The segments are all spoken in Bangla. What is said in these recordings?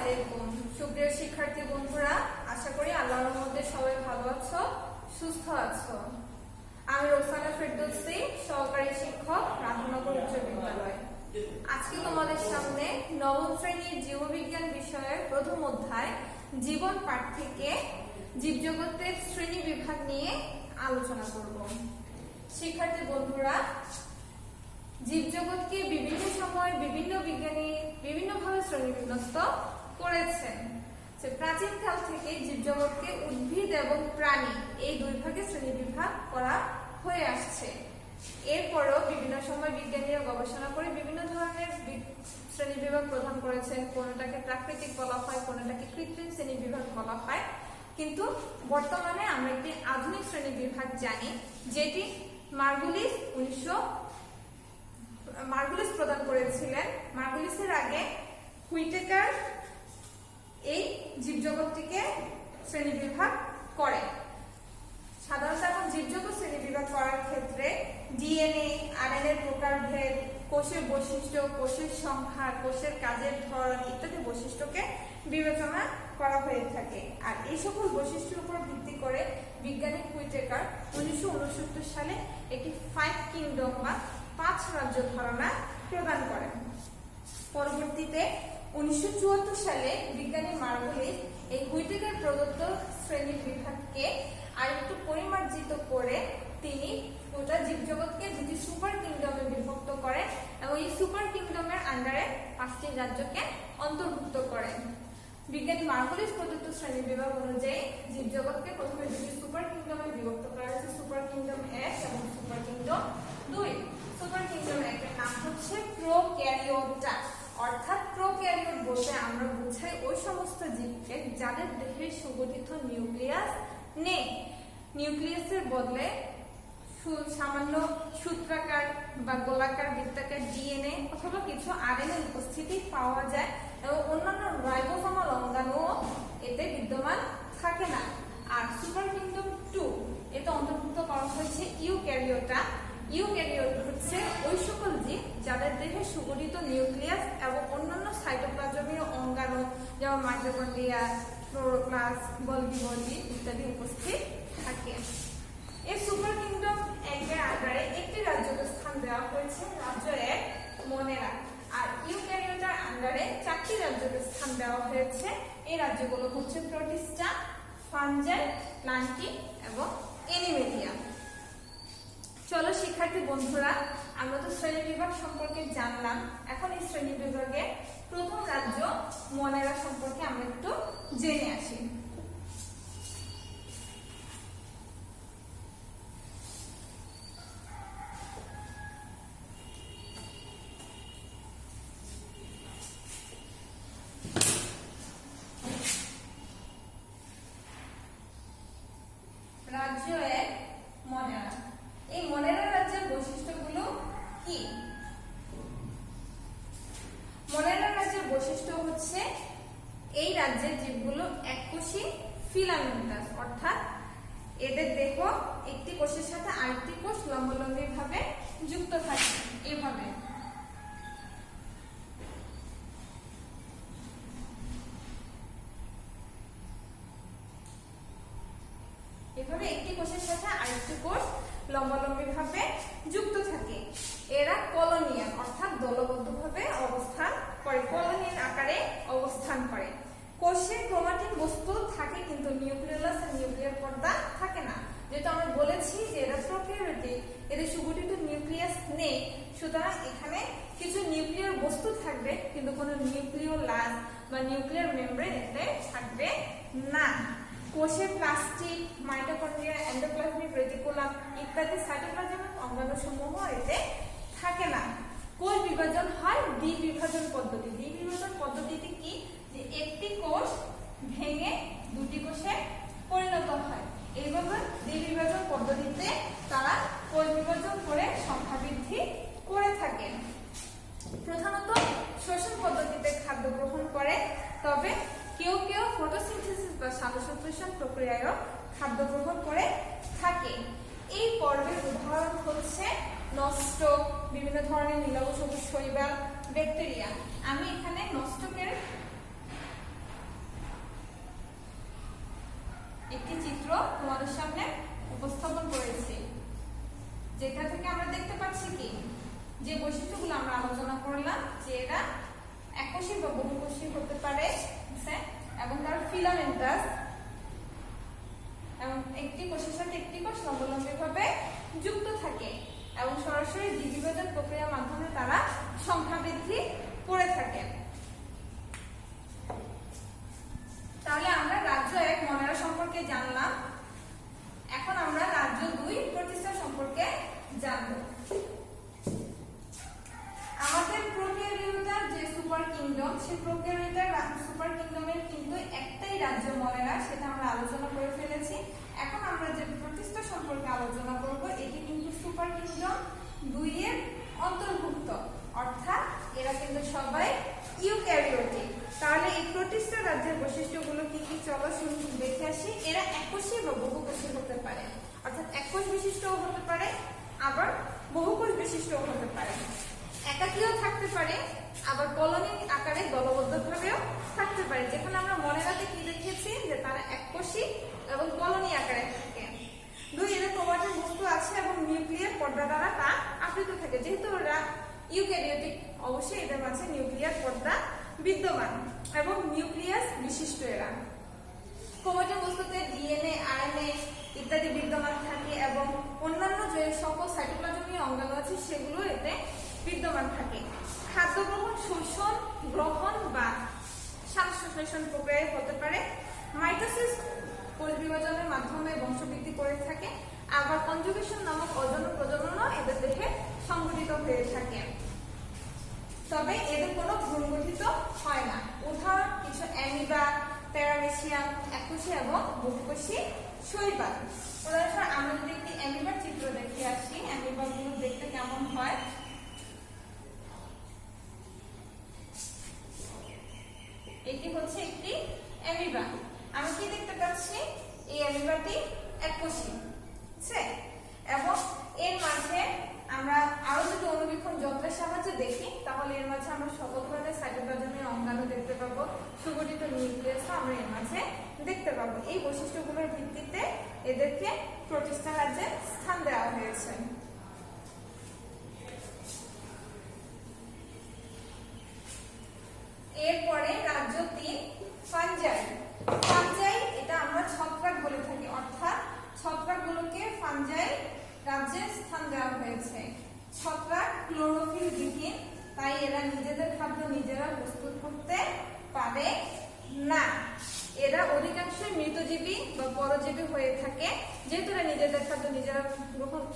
আলাইকুম সুপ্রিয় শিক্ষার্থী বন্ধুরা, আশা করি আল্লাহর মধ্যে সবাই ভালো আছো, সুস্থ আছো। আমি রোকসানা ফেরদৌসী, সহকারী শিক্ষক, রাধানগর উচ্চ বিদ্যালয়। আজকে তোমাদের সামনে নবম শ্রেণীর জীববিজ্ঞান বিষয়ের প্রথম অধ্যায় জীবন পাঠ থেকে জীবজগতের শ্রেণী বিভাগ নিয়ে আলোচনা করব। শিক্ষার্থী বন্ধুরা, জীবজগৎকে বিভিন্ন সময় বিভিন্ন বিজ্ঞানী বিভিন্নভাবে শ্রেণীবিন্যস্ত করেছেন। প্রাচীনকাল থেকে জীবজগৎকে উদ্ভিদ এবং প্রাণী এই দুই ভাগে শ্রেণীবিভাগ করা হয়ে আসছে। এরপরও বিভিন্ন সময় বিজ্ঞানীরা গবেষণা করে বিভিন্ন ধরনের শ্রেণীবিভাগ প্রদান করেছেন। কোনটাকে প্রাকৃতিক বলা হয়, কোনটাকে কৃত্রিম শ্রেণীবিভাগ বলা হয়। কিন্তু বর্তমানে আমরা একটি আধুনিক শ্রেণীবিভাগ জানি, যেটি মার্গুলিস প্রদান করেছিলেন। মার্গুলিসের আগে হুইটেকার এই জীবজগৎটিকে শ্রেণীবিভাগ করে। সাধারণত এখন জীবজগৎ শ্রেণীবিভাগ করার ক্ষেত্রে ডিএনএ, আরএনএ এর প্রকারভেদ, কোষের বৈশিষ্ট্য, কোষের সংখ্যা, কোষের কাজের ধরন ইত্যাদি বৈশিষ্ট্যকে বিবেচনা করা হয়ে থাকে। আর এই সকল বৈশিষ্ট্যের উপর ভিত্তি করে বিজ্ঞানী হুইটেকার 1969 সালে একটি 5 কিংডম বা 5 রাজ্য ধারণা প্রদান করেন। পরবর্তীতে 1974 সালে বিজ্ঞানী মার্গুলিস এই হুইটেকার প্রদত্ত শ্রেণী বিভাগকে আরেকটু পরিমার্জিত করে তিনি গোটা জীবজগৎকে দুটি সুপার কিংডমে বিভক্ত করেন এবং এই সুপার কিংডমের আন্ডারে 5টি রাজ্যকে অন্তর্ভুক্ত করেন। বিজ্ঞানী মার্গুলিস প্রদত্ত শ্রেণী বিভাগ অনুযায়ী জীবজগৎকে প্রথমে দুটি সুপার কিংডমে বিভক্ত করা হয়েছে, সুপার কিংডম 1 এবং সুপার কিংডম 2। সুপার কিংডম 1 এর নাম হচ্ছে প্রোক্যারিওটা, অর্থাৎ প্রোক্যারিওট বলতে আমরা বুঝাই ওই সমস্ত জীবকে যাদের দেহে সুগঠিত নিউক্লিয়াস নেই। নিউক্লিয়াসের বদলে সামান্য সূত্রাকার বা গোলাকার বৃত্তাকার ডিএনএ অথবা কিছু আরএনএ উপস্থিতি পাওয়া যায় এবং অন্যান্য রাইবোসোমাল অঙ্গাণু এতে বিদ্যমান থাকে না। আর সুপার কিংডম 2 এতে অন্তর্ভুক্ত করা হয়েছে ইউক্যারিওটা। ইউক্যারিওট হচ্ছে ওই সকল জীব যাদের দেহে সুগঠিত নিউক্লিয়াস এবং অন্যান্য সাইটোপ্লাজমীয় অঙ্গাণু যেমন মাইটোকন্ড্রিয়া, ক্লোরোপ্লাস্ট, গোলগি ইত্যাদি উপস্থিত থাকে। এই সুপার কিংডম 1 এর আন্ডারে একটি রাজ্যকে স্থান দেওয়া হয়েছে, রাজ্য 1 মনেরা। আর ইউক্যারিওটার আন্ডারে 4টি রাজ্যকে স্থান দেওয়া হয়েছে। এই রাজ্যগুলো হচ্ছে প্রোটিস্টা, ফাঞ্জাই, প্লান্টি এবং অ্যানিমেলিয়া। চলো শিক্ষার্থী বন্ধুরা, আমরা তো শ্রেণী বিভাগ সম্পর্কে জানলাম। এখন এই শ্রেণী বিভাগে প্রথম রাজ্য মনেরা সম্পর্কে আমরা একটু জেনে আসি। রাজ্য 1 মনেরা। এই মনেরা রাজ্যের বৈশিষ্ট্যগুলো কি? মনেরা রাজ্যের বৈশিষ্ট্য হচ্ছে এই রাজ্যের জীবগুলো এককোষী ফিলামেন্টাস, অর্থাৎ এদের দেহ একটি কোষের সাথে আরেকটি কোষ লম্বালম্বিভাবে যুক্ত থাকে। এভাবে একটি কোষের সাথে আরেকটি কোষ লম্বালম্বিভাবে যুক্ত থাকে। এরা কলোনিয়াল অর্থাৎ দলবদ্ধভাবে অবস্থান করে, কলোনিয়াল আকারে অবস্থান করে। কোষে ক্রোমাটিন বস্তু থাকে কিন্তু নিউক্লিয়াস আর নিউক্লিয়ার পর্দা থাকে না। যেটা আমরা বলেছি যে এরা প্রোক্যারিওটিক, এদের সুগঠিত নিউক্লিয়াস নেই, সুতরাং এখানে কিছু নিউক্লিয়ার বস্তু থাকবে কিন্তু কোনো নিউক্লিওলাস বা নিউক্লিয়ার মেমব্রেন এতে থাকবে না। কোষে প্লাস্টিক, মাইটোকন্ড্রিয়া, এন্ডোপ্লাজমিক রেটিকুলাম ইত্যাদি সাইটোপ্লাজমিক অঙ্গাণুসমূহ এতে থাকে না। কোষ বিভাজন হয় দ্বিবিভাজন পদ্ধতি। দ্বিবিভাজন পদ্ধতিতে কি, যে একটি কোষ ভেঙে দুটি কোষে পরিণত হয়। এইভাবে দ্বিবিভাজন পদ্ধতিতে তারা কোষ বিভাজন করে সংখ্যা বৃদ্ধি করে থাকে। প্রধানত শ্বসন পদ্ধতিতে খাদ্য গ্রহণ করে, তবে কেউ কেউ ফটোসিনথেসিস বা সালোকসংশ্লেষণ প্রক্রিয়ায়ও খাদ্য গ্রহণ করে থাকে। এই পর্বের উদাহরণ হচ্ছে নষ্ট, বিভিন্ন ধরনের নীলব সবুজ শৈবাল, ব্যাকটেরিয়া। আমি এখানে নষ্টকের বৈশিষ্ট্যগুলো তোমাদের সামনে উপস্থাপন করেছি। যেটা থেকে আমরা দেখতে পাচ্ছি কি যে বৈশিষ্ট্যগুলো আমরা আলোচনা করলাম যে এরা এককোষী বা বহুকোষী হতে পারে এবং তার ফিলামেন্টাস এবং একটি কোষের সাথে একটি কোষ লম্বালম্বিভাবে যুক্ত থাকে এবং সরাসরি দ্বিবিভাজন প্রক্রিয়ার মাধ্যমে তারা সংখ্যা বৃদ্ধি করে থাকে। তাহলে আমরা রাজ্য 1 মনেরা সম্পর্কে জানলাম। এখন আমরা রাজ্য 2 প্রতিষ্ঠা সম্পর্কে জানব। আমাদের প্রোক্যারিওটার যে সুপার কিংডম, সেই প্রোক্যারিওটার সুপার কিংডমের কিন্তু একটাই রাজ্য মনেরা, সেটা আমরা আলোচনা করে ফেলেছি। এখন আমরা যে প্রতিষ্ঠা সম্পর্কে আলোচনা করব, এটি কিন্তু সুপার কিংডম 2 এর অন্তর্ভুক্ত, অর্থাৎ এরা কিন্তু সবাই ইউক্যারিওটিক। তাহলে এই প্রতিষ্ঠা রাজ্যের বৈশিষ্ট্যগুলো কি কি চলো দেখে আসি। এরা এককোষী বা বহুকোষী হতে পারে, অর্থাৎ এককোষ বিশিষ্টও হতে পারে আবার বহুকোষ বিশিষ্টও হতে পারে। একাকীও থাকতে পারে আবার কলোনি আকারে দলবদ্ধভাবেও থাকতে পারে। যেখানে আমরা মনেরাতে কি দেখেছি যে তারা এককোষী এবং কলোনি আকারে থাকে। 2 এদের ক্রোমাটিন বস্তু আছে এবং নিউক্লিয়ার পর্দা দ্বারা তা আবৃত থাকে। যেহেতু ওরা ইউক্যারিওটিক, অবশ্যই এদের মাঝে নিউক্লিয়ার পর্দা বিদ্যমান এবং নিউক্লিয়াস বিশিষ্ট এরা। ক্রোমাটিন বস্তুতে ডিএনএ, আরএনএ ইত্যাদি বিদ্যমান থাকে এবং অন্যান্য যে সকল সাইটোপ্লাজমীয় অঙ্গাণু আছে সেগুলো এতে বিদ্যমান থাকে। খাদ্য গ্রহণ, শোষণ, গ্রহণ বা শ্বাস-প্রশ্বাসন প্রক্রিয়ায় হতে পারে। মাইটোসিস কোষ বিভাজনের মাধ্যমে বংশবৃদ্ধি করে থাকে। আবার কনজুগেশন নামক অযৌন প্রজননও এদের দেহে সংঘটিত হয়ে থাকে। তবে এদের কোনো ভ্রূণ গঠিত হয় না। উদাহরণ কিছু অ্যামিবা, প্যারামেসিয়াম, এককোষী এবং বহুকোষী শৈবাল। উদাহরণস্বরূপ আমরা যদি একটি অ্যামিবার চিত্র দেখে আসি, অ্যামিবাগুলো দেখতে কেমন হয়। এটি হচ্ছে একটি অ্যামিবা। আমি কি দেখতে পাচ্ছি, এই অ্যামিবাটি এককোষী এবং এর মাঝে আমরা আরো যদি অনুবীক্ষণ যন্ত্রের সাহায্যে দেখি তাহলে এর মাঝে আমরা সকল ধরনের সাইটোপ্লাজমীয় অঙ্গাণু দেখতে পাবো, সুগঠিত নিউক্লিয়াসও আমরা এর মাঝে দেখতে পাবো। এই বৈশিষ্ট্যগুলোর ভিত্তিতে এদেরকে প্রতিষ্ঠা রাজ্যে স্থান দেওয়া হয়েছে। এরপরে রাজ্য 3 ফানজাই। ফানজাই এটা আমরা ছত্রাক বলে থাকি, অর্থাৎ ছত্রাকগুলোকে ফানজাই রাজ্যে স্থান দেওয়া হয়েছে। ছত্রাক ক্লোরোফিল বিহীন, তাই এরা নিজেদের খাদ্য নিজেরা প্রস্তুত করতে পারে না। এরা অধিকাংশই মৃতজীবী বা পরজীবী হয়ে থাকে। যেহেতু এরা নিজেদের খাদ্য নিজেরা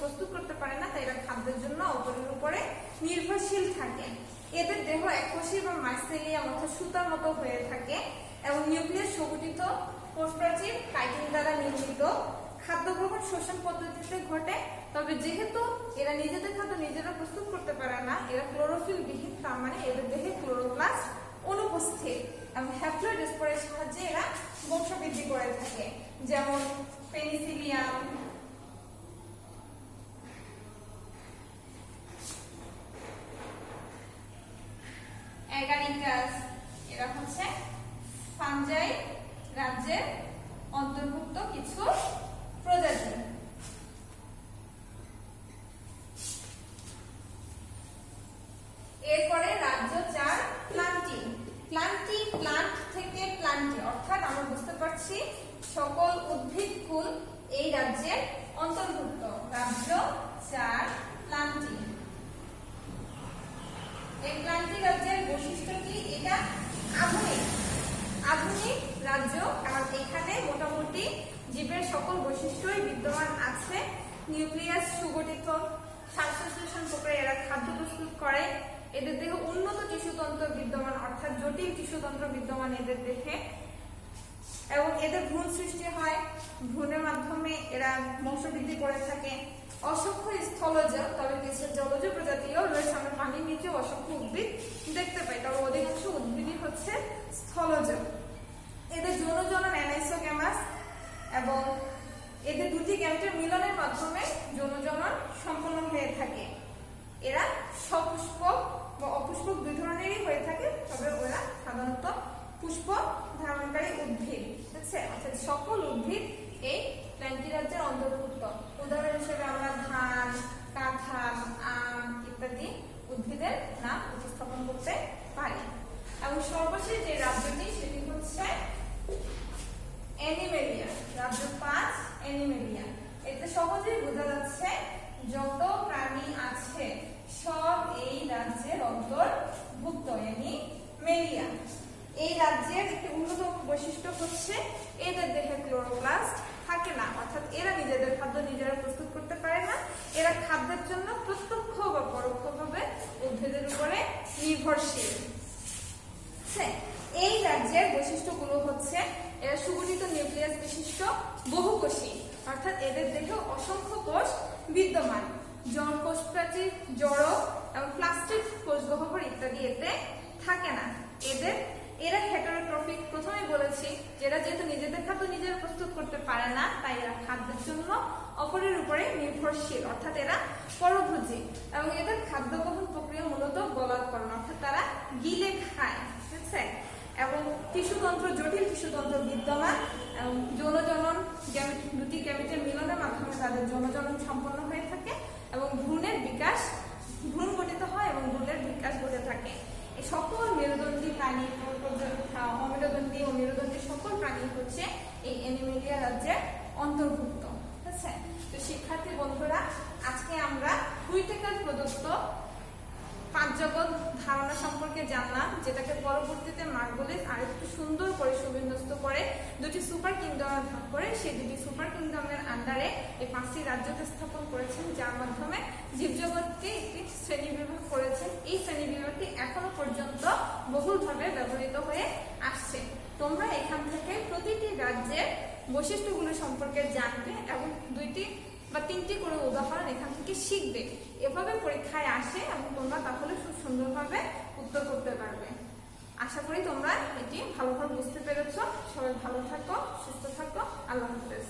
প্রস্তুত করতে পারে না, তাই এরা খাদ্যের জন্য অপরের উপরে নির্ভরশীল থাকে। এদের দেহ এককোষী বা মাইসেলিয়াম অর্থাৎ সুতার মতো হয়ে থাকে এবং নিউক্লিয়াস সংগঠিত কোষপ্রাচীর কাইটিন দ্বারা নির্মিত। খাদ্য গ্রহণ শোষণ পদ্ধতিতে ঘটে, তবে যেহেতু এরা নিজেদের খাদ্য নিজেরা প্রস্তুত করতে পারে না, এরা ক্লোরোফিল বিহীন, তার মানে এদের দেহে ক্লোরোপ্লাস্ট অনুপস্থিত এবং হ্যাপ্লয়েড স্পোরের সাহায্যে এরা বংশবৃদ্ধি করে থাকে, যেমন পেনিসিলিয়াম, অ্যাগারিকাস। এরা হচ্ছে ফানজাই রাজ্যের অন্তর্ভুক্ত কিছু প্রজাতি। এরপরে রাজ্য 4 প্লান্টি। প্লান্টি প্লান্ট থেকে প্লান্টি, অর্থাৎ আমরা বুঝতে পারছি সকল উদ্ভিদ কুল এই রাজ্যের অন্তর্ভুক্ত। রাজ্য 4 প্লান্টি। এই প্লান্টি রাজ্যের বৈশিষ্ট্য কি? এটা আধুনিক রাজ্য, কারণ এখানে মোটামুটি জীবের সকল বৈশিষ্ট্যই বিদ্যমান আছে। নিউক্লিয়াস সুগঠিত, শ্বাস-প্রশ্বাসন প্রক্রিয়ায় এরা খাদ্য প্রস্তুত করে। এদের দেহে উন্নত টিস্যুতন্ত্র বিদ্যমান, অর্থাৎ জটিল টিস্যুতন্ত্র বিদ্যমান এদের দেহে, এবং এদের ভ্রূণ সৃষ্টি হয়। ভ্রূণের মাধ্যমে এরা বংশবৃদ্ধি করে থাকে। অসংখ্য স্থলজ, তবে কিছু জলজ প্রজাতিও রয়েছে। আমরা পানির নিচে অসংখ্য উদ্ভিদ দেখতে পাই, তবে অধিকাংশ উদ্ভিদই হচ্ছে স্থলজ। এদের যৌন জনন অ্যানাইসোগ্যামাস এবং এদের দুটি গ্যামেটের মিলনের মাধ্যমে যৌন জনন সম্পন্ন হয়ে থাকে। এরা সপুষ্পক বা অপুষ্পক দুই ধরনেরই হয়ে থাকে, তবে ওরা সাধারণত পুষ্প ধারণকারী উদ্ভিদ, অর্থাৎ সকল উদ্ভিদ এই প্ল্যান্টি রাজ্যের অন্তর্ভুক্ত। উদাহরণ হিসেবে আমরা ধান, কাঁঠাল, আম ইত্যাদি উদ্ভিদের নাম উপস্থাপন করতে পারি। এবং সর্বশেষ যে রাজ্যটি সেটি হচ্ছে অ্যানিমেলিয়া। রাজ্য 5 অ্যানিমেলিয়া। এতে সহজেই বোঝা যাচ্ছে যত প্রাণী আছে সব এই রাজ্যের অন্তর্ভুক্ত। অ্যানিমেলিয়া এই রাজ্যের একটি অন্যতম বৈশিষ্ট্য হচ্ছে এদের দেহে ক্লোরোপ্লাস্ট থাকে না, অর্থাৎ এরা নিজেদের খাদ্য নিজেরা প্রস্তুত করতে পারে না। এরা খাদ্যের জন্য প্রত্যক্ষ বা পরোক্ষভাবে উদ্ভিদের উপরে নির্ভরশীল। এই রাজ্যের বৈশিষ্ট্যগুলো হচ্ছে এরা সুগঠিত নিউক্লিয়াস বিশিষ্ট বহুকোষী, অর্থাৎ এদের দেহে অসংখ্য কোষ বিদ্যমান। কোষ প্রাচীর, জড় এবং প্লাস্টিক কোষ গহ্বর ইত্যাদি এতে থাকে না। এরা হেটারোট্রফিক। প্রথমেই বলেছি যে এরা যেহেতু নিজেদের খাদ্য নিজেরা প্রস্তুত করতে পারে না, তাই এরা খাদ্যের জন্য অপরের উপরে নির্ভরশীল, অর্থাৎ এরা পরভোজী। এবং এদের খাদ্য গ্রহণ প্রক্রিয়া মূলত বলাৎকরণ, অর্থাৎ তারা গিলে খায়। ঠিক আছে? এবং টিস্যুতন্ত্র, জটিল টিস্যুতন্ত্র বিদ্যমান এবং যৌনজনন দুটি গ্যামেটের মিলনের মাধ্যমে তাদের যৌনজনন সম্পন্ন হয়ে থাকে এবং ভ্রূণ গঠিত হয় এবং ভ্রূণের বিকাশ ঘটে থাকে। এই সকল মেরুদণ্ডী প্রাণী, অমেরুদণ্ডী ও মেরুদণ্ডী সকল প্রাণী হচ্ছে এই অ্যানিমেলিয়া রাজ্যের অন্তর্ভুক্ত। ঠিক আছে? তো শিক্ষার্থী বন্ধুরা, আজকে আমরা হুইটেকার প্রদত্ত 5 জগৎ ধারণা সম্পর্কে জানলাম, যেটাকে পরবর্তীতে মার্গুলিস আরেকটু সুন্দর করে সুবিন্যস্ত করে দুটি সুপার কিংডমে ভাগ করে সেই দুটি সুপার কিংডমের আন্ডারে এই 5টি রাজ্যকে স্থাপন করেছেন, যার মাধ্যমে জীবজগৎকে একটি শ্রেণীবিভাগ করেছেন। এই শ্রেণীবিভাগটি এখনো পর্যন্ত বহুলভাবে ব্যবহৃত হয়ে আসছে। তোমরা এখান থেকে প্রতিটি রাজ্যের বৈশিষ্ট্যগুলো সম্পর্কে জানবে এবং 2টি বা 3টি করে উদাহরণ এখান থেকে শিখবে। এভাবে পরীক্ষায় আসে এবং তোমরা তাহলে খুব সুন্দরভাবে উত্তর করতে পারবে। আশা করি তোমরা এটি ভালোভাবে বুঝতে পেরেছো। সবাই ভালো থাকো, সুস্থ থাকো। আল্লাহ হাফেজ।